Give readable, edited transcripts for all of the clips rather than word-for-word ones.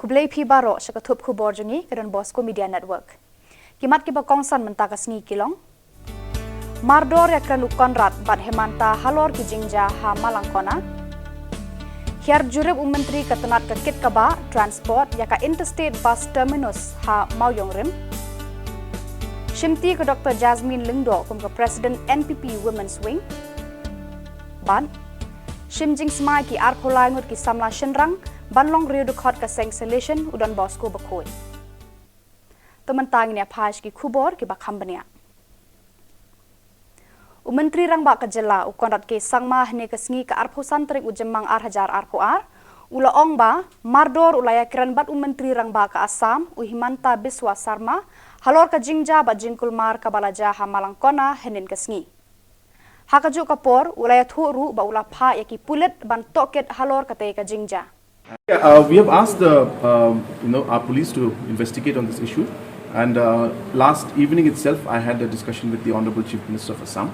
Kublai pi baro syakatup khubor jungi kedan Bosco Media Network. Kimat ki bakongsan mentakas ngi kilong. Mardor ya kran ukonrat bat hemanta halor ki jingja ha malangkona. Hiar jurib menteri ketenat ke kit kaba transport ya ka interstate bus terminus ha mauyongrim. Shimti ke Dr. Jasmine Lingdo kum ke President NPP Women's Wing. Ban Shimjing smai ki arpolai ngut ki samla shenrang banlong rio dekot ke selection udan Bosco bakoi. Tementang ni apaj ki khubor ki bakham bania. Menteri rang ba ka Jylla ukonrat ke sangma hne ke sngi ke arposan trik ujemang hajar arpoar ula ong ba mardor ulaya kiran bat menteri rang ba ka Assam uhimanta biswa sarma halor ka jingja ba jingkulmar ka balaja hamalangkona henin ke sngi. Hakaju kapor ulaya thuru ba ula pha yaki pulet ban toket halor ka te ka jingja. We have asked our police to investigate on this issue, and last evening itself I had a discussion with the Honorable Chief Minister of Assam,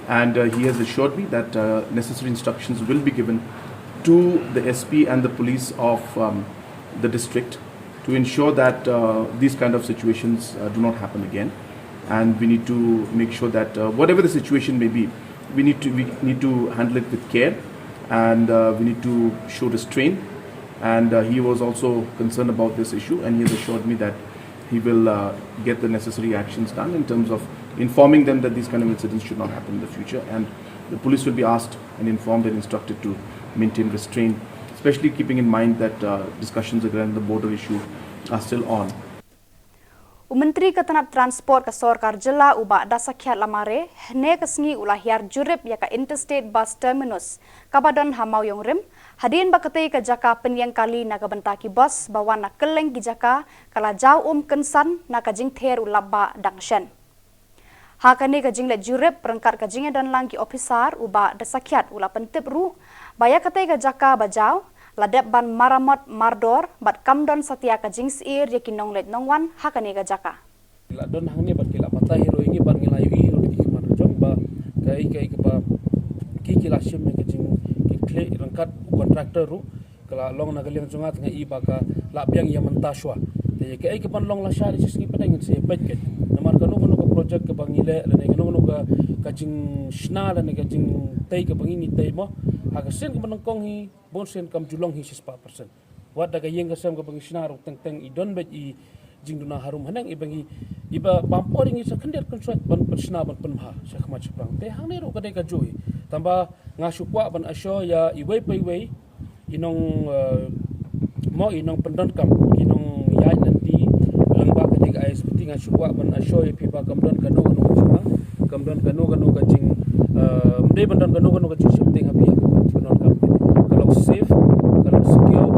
and he has assured me that necessary instructions will be given to the SP and the police of the district to ensure that these kind of situations do not happen again, and we need to make sure that whatever the situation may be, we need to handle it with care, and we need to show restraint. And he was also concerned about this issue, and he has assured me that he will get the necessary actions done in terms of informing them that these kind of incidents should not happen in the future, and the police will be asked and informed and instructed to maintain restraint, especially keeping in mind that discussions around the border issue are still on. Menteri Ketenat Transport ke Sorkar Jylla uba dasakyat lamare hne kesngi ulah hiar jurip ya ka interstate bus terminus kabadan hamauyongrim hadin bakatei ke jaka penyang kali na kabentaki bus bawa na keleng ki jaka kala jau kensan na ka jingther ulaba dangshen. Hakane ka jingle jurip perangkat ka jinge dan langki officer uba dasakyat ulah pentip ru baya katei ka jaka bajau ladep ban maramot mardor bat kamdon satia ka jingsir ya kinong let nongwan hakane ga jaka la don hangni bat kila patah hero ingi ban ngilayu hero di man jong ba kai ba ki kila shim ke jing ki kle rangkat kontraktor ru kala long na galiang jungat nga i ba ka la biang ya mentaswa te kai ke ban long la shari siski padang se bet ke namar kanu ka project ke bangile la ne kanu ka jing shna la ne ka jing tai ke bangini tai mo hagasen ke menongkong hi bonsen kam julong hi 6%. Wat daga yeng kasam ka bangisnar teng idon bet i jingduna harum hanang ibangi iba bamporing i sakender construct ban persna ban penha sakma chiprang te hang ne ro kadai ka joy tamba ngasukwa ban asyo ya iwei peiwei inong mo inong pendon kam inong yai nanti lengba kadai ka ais peti ngasukwa ban asyo ya pipa kamdon kanu kamdon kanu ka jing mde pendon kanu ka jing shifting habi pendon kam kalau safe kalau secure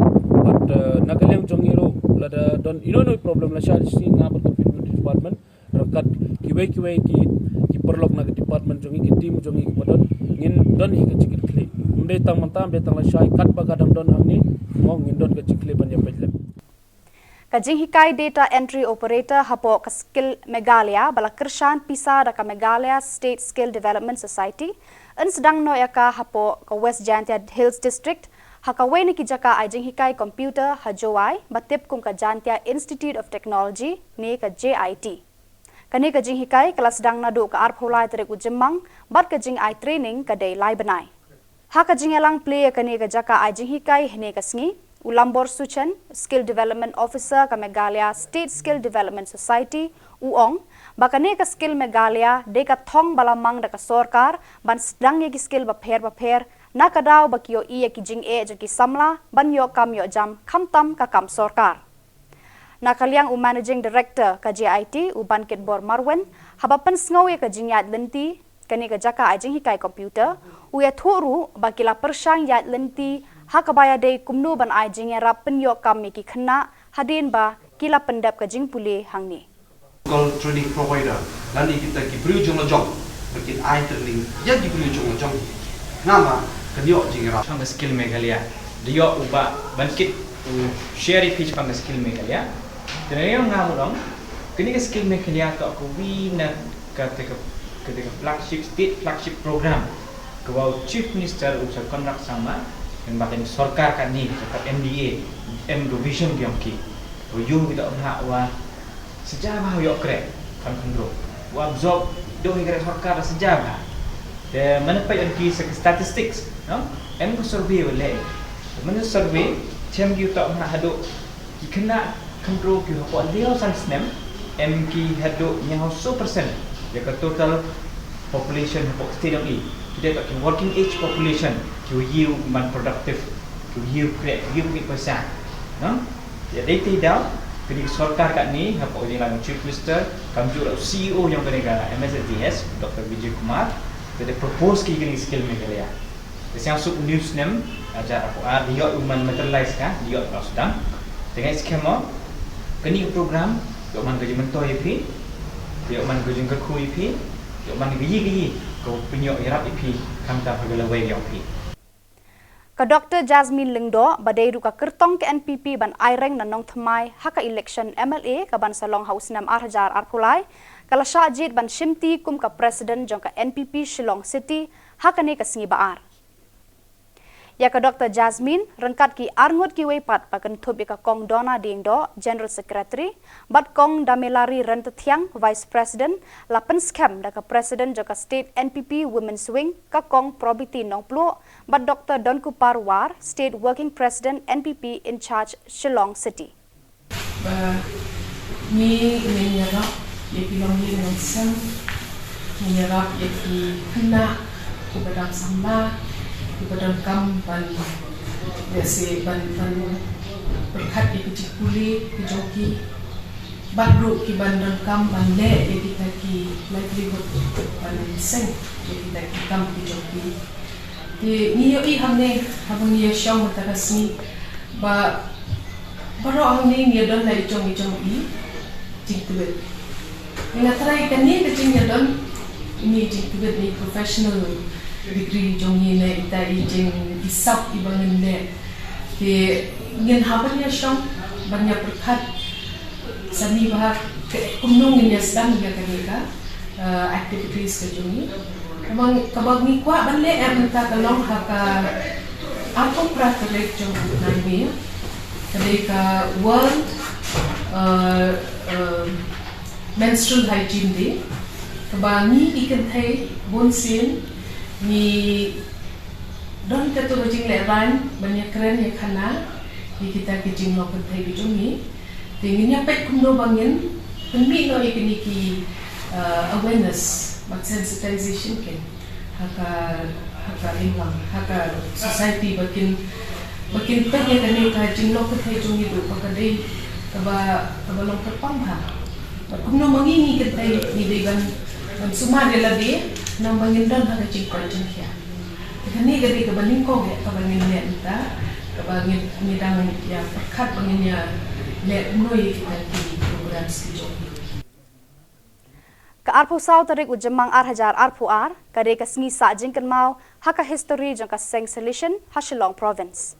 but nakaleng jongiro lada don ino problem la shari si ngabot ka department rakat kiwe ki perlok na department jongi ki team jongi ki padon ngin don hi ka chikit kli mde tang mantam be tang la shai kat ba kadam don hangni mo ngin don ka chikle ban ya pedlem Kajing hikai data entry operator hapo ka skill Meghalaya bala kershan pisa da ka Meghalaya State Skill Development Society en sedang no ya ka hapo ka West Jantia Hills District hakawe ni ki jaka ajing hikai computer hajowai batip kum ka Jantia Institute of Technology ni ka JIT kani ka jing hikai kelas sedang nadu ka arpholai terik ujemang bat ka jing ai training ka dei lai benai haka jing elang play kani ka jaka ajing hikai ni ka sngi Ulambor Suchen, Skill Development Officer ka Meghalaya State Skill Development Society, Uong, bakane ka Skill Meghalaya, de ka thong balamang da ka sorkar, ban sedang ye ki skill baper, na kadaw bakyo iya ki jing e ki samla, ban yo kam yo jam, kamtam ka kam sorkar. Nakaliang Managing Director ka JIT, Uban Khubor Marwen, habapan sngaw ye ka jingyat lenti, kani ka jaka ajing hikai computer, uya thuru bakila persyang yat lenti, hakabaya day kumnu ban ai jing rap penyo kami ki khna hadin ba kila pendap ka jing puli hangni call training provider lani kita ki priu jong jong berkit ai training ya ki priu jong nama kanyo jing rap pang skill Meghalaya dio uba bankit share pitch pang skill Meghalaya tenaya ngamurong kini ka skill Meghalaya ka ko wi na ka flagship state flagship program Kau Chief Minister usah kontrak sama yang makin sorkar kan ni tetap MDA vision yang ki to you kita nak wa sejarah yo krek kan kandro wa absorb do hingga sorkar sejarah de mana pa yang ki statistics no em ko survey wala mana survey chem ki tak nak hadu ki kena kandro ki ko leo san snem em ki hadu nya 100% ya ke total population of state of kita tak working age population to yield man productive to yield create yield percent no jadi tidak kini sorkar kat ni apa orang lain chief minister kami juga CEO yang berniaga MSDS Dr. Vijay Kumar jadi propose kini skill Meghalaya yang sub news nem ajar apa dia human materialize kan dia kalau sedang dengan skema kini program dia man kerja mentor IP dia man kerja kerku IP dia man gigi ko penyok irap IP kamta pergalawai yang IP Ka Dr. Jasmine Lingdo badai ruka kertong ke NPP ban aireng na nong thamai haka election MLA ka ban Shillong House nam arhajar arpulai kala syajid ban shimti kum ka president jong ka NPP Shillong City haka ni ka singi baar ya ka Dr. Jasmine rengkat ki arngut ki weipat pakan thup ka kong Dona Dingdo General Secretary bat kong damelari rentethiang Vice President lapen scam da ka President jong ka State NPP Women's Wing ka kong Probity nong plu bat Dr. Donku Parwar State Working President NPP in charge Shillong City ni menyerap yaki longi nong sem menyerap yaki kena kubadang sama kubadang kam ban biasa ban berkat di kucing kejoki badru ki bandang kam ban le yaki taki livelihood ban seng yaki taki kam kejoki di ni yoi hamne habang ni syong matakasni ba baro hamne ni don lai chong i jingtuet ina try kani kecing don ini jingtuet ni professional degree jong ni ita jing isap ibangin le di ngin haban ya syong banyak berkat sani bahak kumnung ni sedang ya kanika activities ke jongi amang kabag ni kwa ban le am ta kalong haka apa prakrek jong nai kadika world menstrual hygiene day kabani ikan thai bonsin ni don katu bajing le ran banyak keren ya khana ni kita kijing no kan thai bijong ni tinginya pet kumno bangin penmi no ikini ki awareness but sensitization ken haka inglang haka society bakin penya kani ka jing no kan thai jong ni do pakadai kaba long kapang ha kumno mangini kan thai ni degan suma de lagi nang bangin dan haka jing project ya kani gadi ka baning ko ya ka bangin ne ta ka bangin midang ya kat bangin ya le noi kita ki program skijo ka arpu sau tarik ujemang arhajar arpuar kade ka sngi sa jingkan mau haka history jong ka seng solution ha Shillong province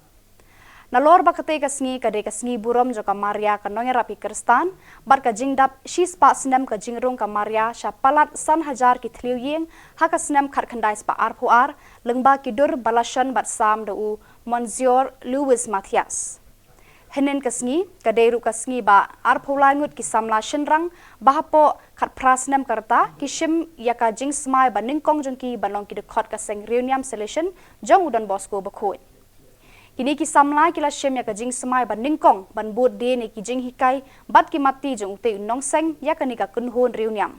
nalor bakate ka sngi kade ka sngi burom jong ka Maria ka nong rapi Kristan bar ka jingdap shis pa snem ka jingrung ka Maria sha palat san hajar ki thliu yeng haka snem khat khandai spa arpuar lengba ki dur balashan bat sam do Monsieur Louis Mathias henen ka sngi kade ru ka sngi ba arpulai ngut ki samla shinrang bahapo khat prasnem karta kishim yaka jing smai ba ningkong jong ki banong ki de khot ka seng reunion solution jong udon bosco bakhoi kini ki samla kila shem yaka jing smai ba ningkong ban bot de ne ki jing hikai bat ki mati jong te nong seng yaka ni ka kunhon reunion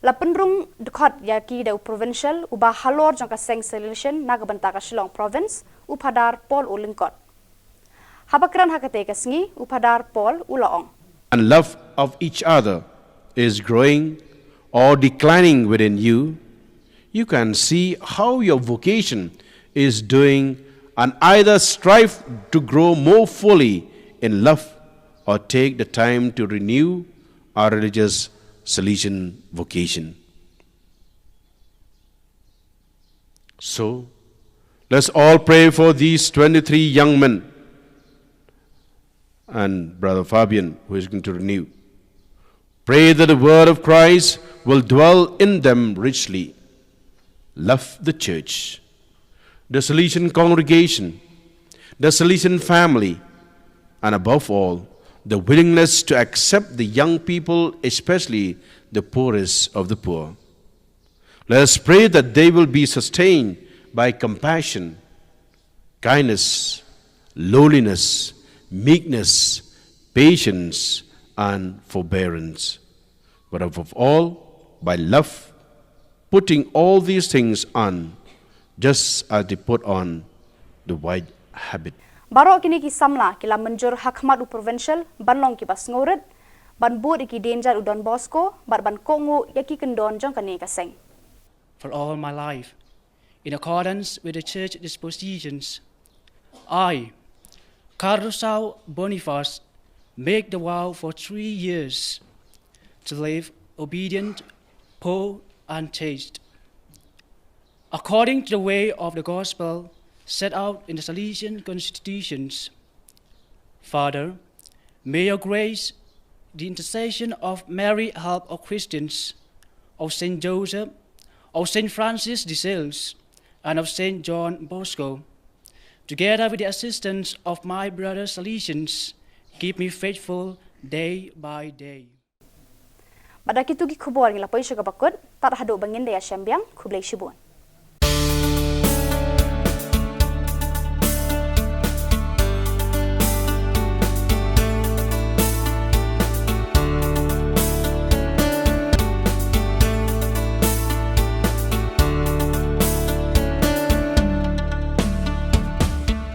la penrung de khot yaki de provincial uba halor jong ka seng solution naga banta ka Shillong province upadar Paul Olingkot habakran hakate ka sngi upadar Paul Ulaong and love of each other is growing or declining within you, you can see how your vocation is doing and either strive to grow more fully in love or take the time to renew our religious Salesian vocation. So, let's all pray for these 23 young men and Brother Fabian, who is going to renew. Pray that the word of Christ will dwell in them richly. Love the church. the Salesian congregation, the Salesian family, and above all, the willingness to accept the young people, especially the poorest of the poor. Let us pray that they will be sustained by compassion, kindness, lowliness, meekness, patience, and forbearance. But above all, by love, putting all these things on, just as they put on the white habit. Baro kini ki samla kila menjur hakmat u provincial banlong ki bas ngoret ban bud iki danger u Don Bosco bar ban kongo yaki kendon jong kani kaseng. For all my life, in accordance with the church dispositions, I, Carlosau Boniface, make the vow for 3 years to live obedient, poor, and chaste, according to the way of the gospel set out in the Salesian constitutions. Father, may your grace, the intercession of Mary, help of Christians, of Saint Joseph, of Saint Francis de Sales, and of Saint John Bosco, together with the assistance of my brothers Salesians, keep me faithful day by day. Pada kitu gi khubor ngila poisyo kabakut tar hadu bangin daya syambiang kublai shibun.